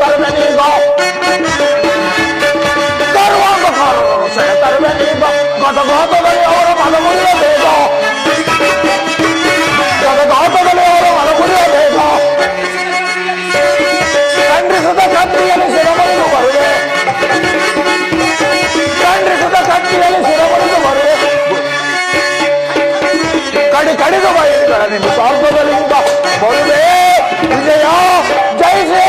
ತರಬೇನೀಗ ಸರ್ವಾಂಗಕಾರರನ್ನು ತರಬೇನೀಗ ಗತಗಾತದಲ್ಲಿ ಅವರ ಮನಗುರಿಯಬೇಕು ಗತಗಾತದಲ್ಲಿ ಅವರ ಮನಗುರಿಯಬೇಕು ಖಂಡಿಸಿದ ಕತ್ತಿಯಲ್ಲಿ ಶಿರಮಣಿದು ಬರುವೆ ಖಂಡಿಸಿದ ಕತ್ತಿಯಲ್ಲಿ ಶಿರಮಣಿದು ಬರುವೆ ಕಡಿದು ಬಯಲಿಗಳ ನಿಮ್ಮ ಸ್ವಾರ್ಥದಲ್ಲಿಂದ ಬರುವೆ ವಿಜಯ ಜಯಿಸಿ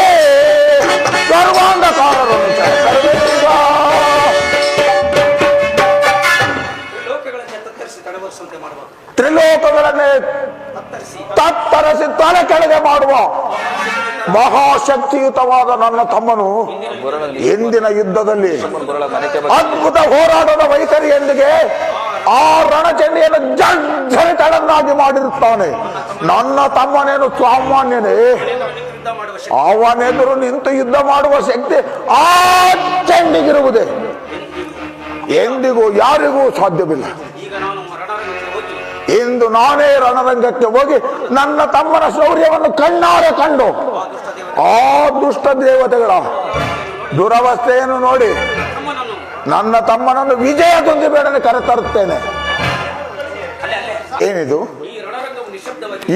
ಸರ್ವಾಂಗಕಾರರನ್ನು ತ್ರಿಲೋಕಗಳನ್ನೇ ತತ್ತರಿಸಿ ತಲೆ ಕೆಳಗೆ ಮಾಡುವ ಮಹಾಶಕ್ತಿಯುತವಾದ ನನ್ನ ತಮ್ಮನು ಎಂದಿನ ಯುದ್ಧದಲ್ಲಿ ಅದ್ಭುತ ಹೋರಾಟದ ವೈಖರಿಯೊಂದಿಗೆ ಆ ರಣಚಂಡಿಯನ್ನು ಜರ್ಜರಿತಳನ್ನಾಗಿ ಮಾಡಿರುತ್ತಾನೆ. ನನ್ನ ತಮ್ಮನೇನು ಸಾಮಾನ್ಯನೇ, ಅವನೆದುರು ನಿಂತು ಯುದ್ಧ ಮಾಡುವ ಶಕ್ತಿ ಆ ಚಂಡಿಗಿರುವುದೇ ಎಂದಿಗೂ ಯಾರಿಗೂ ಸಾಧ್ಯವಿಲ್ಲ. ಇಂದು ನಾನೇ ರಣರಂಗಕ್ಕೆ ಹೋಗಿ ನನ್ನ ತಮ್ಮನ ಶೌರ್ಯವನ್ನು ಕಣ್ಣಾರೆ ಕಂಡು ಆ ದುಷ್ಟ ದೇವತೆಗಳ ದುರವಸ್ಥೆಯನ್ನು ನೋಡಿ ನನ್ನ ತಮ್ಮನನ್ನು ವಿಜಯದೊಂದಿ ಬೇಡನೆ ಕರೆತರುತ್ತೇನೆ. ಏನಿದು?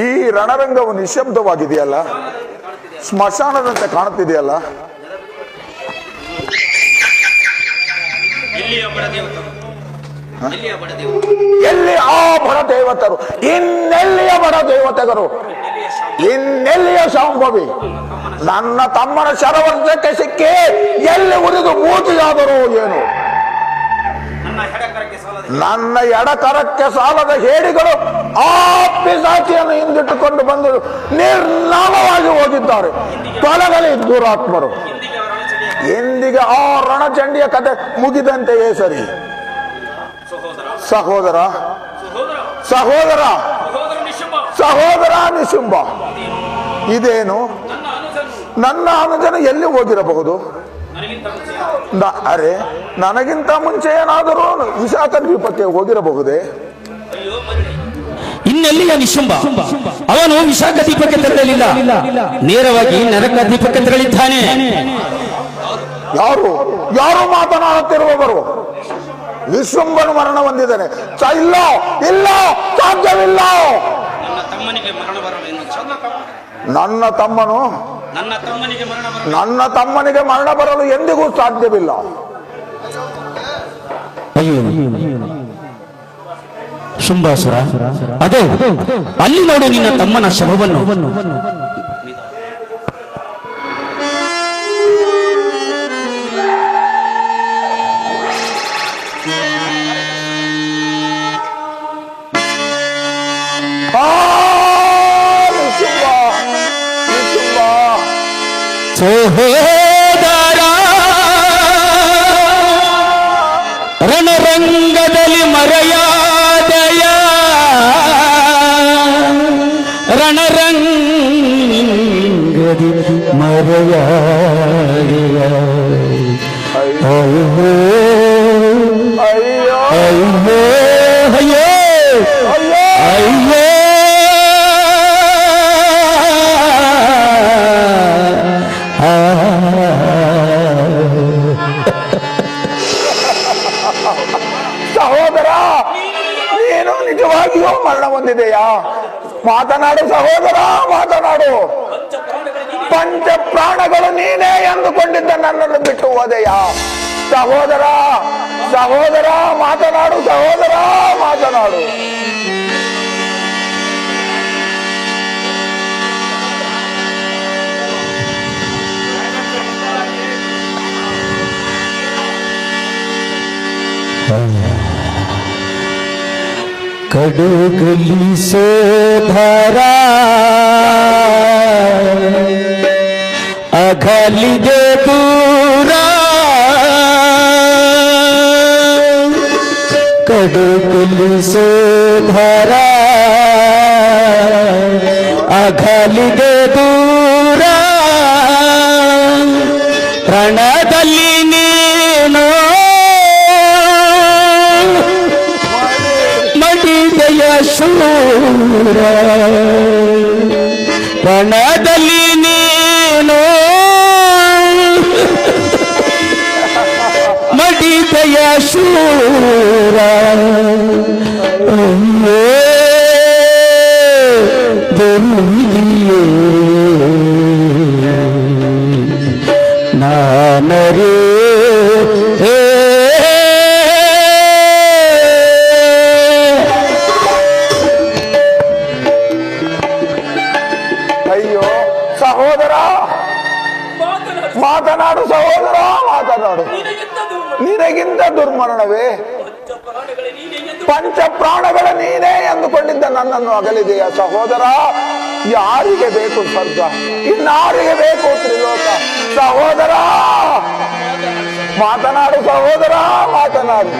ಈ ರಣರಂಗವು ನಿಶಬ್ದವಾಗಿದೆಯಲ್ಲ, ಸ್ಮಶಾನದಂತೆ ಕಾಣುತ್ತಿದೆಯಲ್ಲ. ಎಲ್ಲಿ ಆ ಬಡ ದೇವತರು? ಇನ್ನೆಲ್ಲಿಯ ಬಡ ದೇವತೆಗರು? ಇನ್ನೆಲ್ಲಿಯ ಸಂಭವಿ? ನನ್ನ ತಮ್ಮನ ಶರವರ್ಷಕ್ಕೆ ಸಿಕ್ಕಿ ಎಲ್ಲಿ ಉರಿದು ಮೂತಿಯಾದರೂ ಏನು? ನನ್ನ ಎಡಕರಕ್ಕೆ ಸಾಲದ ಹೇಡಿಗಳು ಆ ಪಿಶಾಚಿಯನ್ನು ಹಿಂದಿಟ್ಟುಕೊಂಡು ಬಂದು ನಿರ್ನಾಮವಾಗಿ ಹೋಗಿದ್ದಾರೆ. ತೊಲಗಲಿ ದುರಾತ್ಮರು. ಎಂದಿಗೆ ಆ ರಣಚಂಡಿಯ ಕತೆ ಮುಗಿದಂತೆಯೇ ಸರಿ. ಸಹೋದರ ಸಹೋದರ ಸಹೋದರ ನಿಶುಂಭ, ಇದೇನು? ನನ್ನ ಅನುಜನ ಎಲ್ಲಿ ಹೋಗಿರಬಹುದು? ಅರೆ, ನನಗಿಂತ ಮುಂಚೆ ಏನಾದರೂ ವಿಶಾಖ ದ್ವೀಪಕ್ಕೆ ಹೋಗಿರಬಹುದೇ? ಇನ್ನೆಲ್ಲಿಯ ನಿಶುಂಭ? ಅವನು ವಿಶಾಖ ದ್ವೀಪಕ್ಕೆ ತೆರಳಲಿಲ್ಲ, ನೇರವಾಗಿ ನರಕ ದ್ವೀಪಕ್ಕೆ ತೆರಳಿದ್ದಾನೆ. ಯಾರು ಯಾರು ಮಾತನಾಡುತ್ತಿರುವವರು? ನಿಶುಂಭನು ಮರಣ ಹೊಂದಿದ್ದಾನೆ. ಇಲ್ಲ ಇಲ್ಲ, ಸಾಧ್ಯವಿಲ್ಲ. ನನ್ನ ತಮ್ಮನಿಗೆ ಮರಣ ಬರಲು ಎಂದಿಗೂ ಸಾಧ್ಯವಿಲ್ಲ. ಶುಂಭಾಸುರ, ಅದೇ ಅಲ್ಲಿ ನೋಡು ನಿನ್ನ ತಮ್ಮನ ಶವವನ್ನು. ಸಹೋದರ, ರಣರಂಗದಲ್ಲಿ ಮರೆಯಾದಯ, ರಣರಂಗದಿ ಮರೆಯಾದಯ. ಅಯ್ಯೋ ಅಯ್ಯೋ ಅಯ್ಯೋ ಅಯ್ಯೋ ಅಯ್ಯೋ. ಸಹೋದರ, ನೀನು ನಿಜವಾಗಿಯೂ ಮರಣ ಹೊಂದಿದೆಯಾ? ಮಾತನಾಡು ಸಹೋದರ, ಮಾತನಾಡು. ಪಂಚ ಪ್ರಾಣಗಳು ನೀನೇ ಎಂದುಕೊಂಡಿದ್ದ ನನ್ನನ್ನು ಬಿಟ್ಟು ಹೋದೆಯಾ? ಸಹೋದರ ಸಹೋದರ, ಮಾತನಾಡು ಸಹೋದರ, ಮಾತನಾಡು. ಕಡುಗಲಿ ಸೋದರ ಅಗಲಿದೆ ದೂರ, ಕಡುಗಲಿ ಸೋದರ ಅಗಲಿದೆ ದೂರ, ರಣದಲ್ಲಿ ನೀನು ಶೂರ, ರಣದಲ್ಲಿ ನೀನು ಸಹೋದರ ಮಾತನಾಡು ಸಹೋದರ ಮಾತನಾಡು. ನಿನಗಿಂತ ದುರ್ಮರಣವೇ? ಪಂಚ ಪ್ರಾಣಗಳ ನೀನೇ ಎಂದುಕೊಂಡಿದ್ದ ನನ್ನನ್ನು ಅಗಲಿದೆಯ ಸಹೋದರ? ಯಾರಿಗೆ ಬೇಕು ಸ್ವರ್ಗ? ಇನ್ನಾರಿಗೆ ಬೇಕು ತ್ರಿಲೋಕ? ಸಹೋದರ ಮಾತನಾಡು ಸಹೋದರ ಮಾತನಾಡು.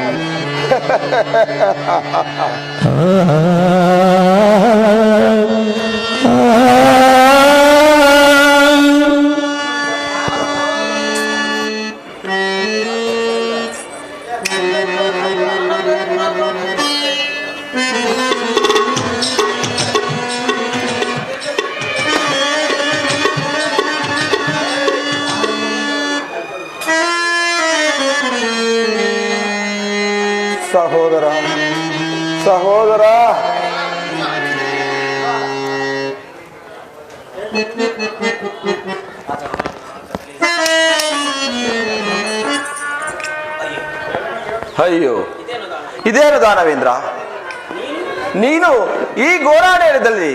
ಸಹೋದರ ಸಹೋದರ ಅಯ್ಯೋ, ಇದೇನು ದಾನವೇಂದ್ರ, ನೀನು ಈ ಗೋರಾಡೇರದಲ್ಲಿ?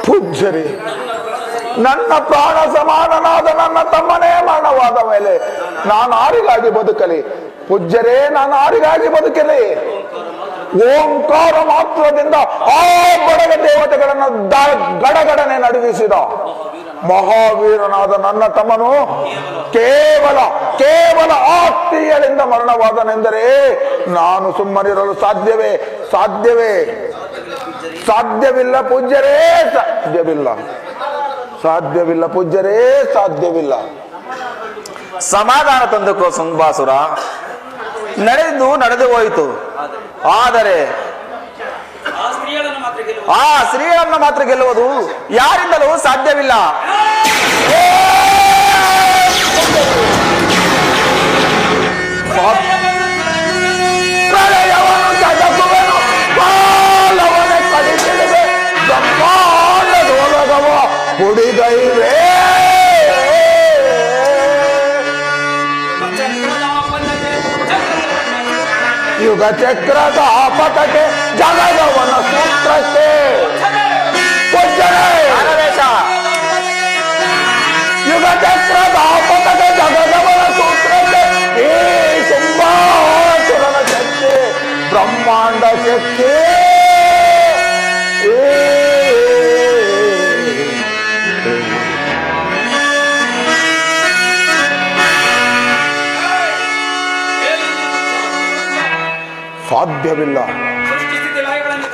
ಪೂಜ್ಯರಿ, ನನ್ನ ಪ್ರಾಣ ಸಮಾನನಾದ ನನ್ನ ತಮ್ಮನೇ ಮರಣವಾದ ಮೇಲೆ ನಾನು ಆರಿಗಾಗಿ ಬದುಕಲಿ? ಪೂಜ್ಯರೇ, ನಾನು ಆರಿಗಾಗಿ ಬದುಕಲಿ? ಓಂಕಾರ ಮಾತ್ರದಿಂದ ಆ ಬಡಗ ದೇವತೆಗಳನ್ನು ಗಡಗಡನೆ ನಡುಗಿಸಿದ ಮಹಾವೀರನಾದ ನನ್ನ ತಮ್ಮನು ಕೇವಲ ಆಸ್ತಿಗಳಿಂದ ಮರಣವಾದನೆಂದರೆ ನಾನು ಸುಮ್ಮನಿರಲು ಸಾಧ್ಯವಿಲ್ಲ ಪೂಜ್ಯರೇ, ಸಾಧ್ಯವಿಲ್ಲ ಪೂಜ್ಯರೇ, ಸಾಧ್ಯವಿಲ್ಲ. ಸಮಾಧಾನ ತಂದುಕೋ ಸಂಭಾಸುರ. ನಡೆದು ಹೋಯಿತು. ಆದರೆ ಆ ಸ್ತ್ರೀಗಳನ್ನು ಮಾತ್ರ ಗೆಲ್ಲುವುದು ಯಾರಿಂದಲೂ ಸಾಧ್ಯವಿಲ್ಲ. ಪ್ರಳಯವನ್ನು ಜಗತ್ತುವೆನು, ಕಾಲವನೆ ಕಡಿದಿಡುವೆ, ಬ್ರಹ್ಮಾಂಡದೊಳಗವ ಹುಡಿಗೈವೇ. ಯುಗ ಚಕ್ರದ ಪಥಕ್ಕೆ ಜಗದವನ ಸೂತ್ರಕ್ಕೆ ಯುಗ ಚಕ್ರದ ಪಥಕ್ಕೆ ಜಗದವನ ಸೂತ್ರಕ್ಕೆ ಈ ಶುಂಭಾಸುರನ ಶಕ್ತಿ, ಬ್ರಹ್ಮಾಂಡ ಶಕ್ತಿ. ಸಾಧ್ಯವಿಲ್ಲ.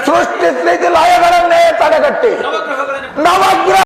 ಸೃಷ್ಟಿ ಸ್ಥಿತಿ ಲಯಗಳನ್ನೇ ತಡೆಗಟ್ಟಿ ನವಗ್ರಹ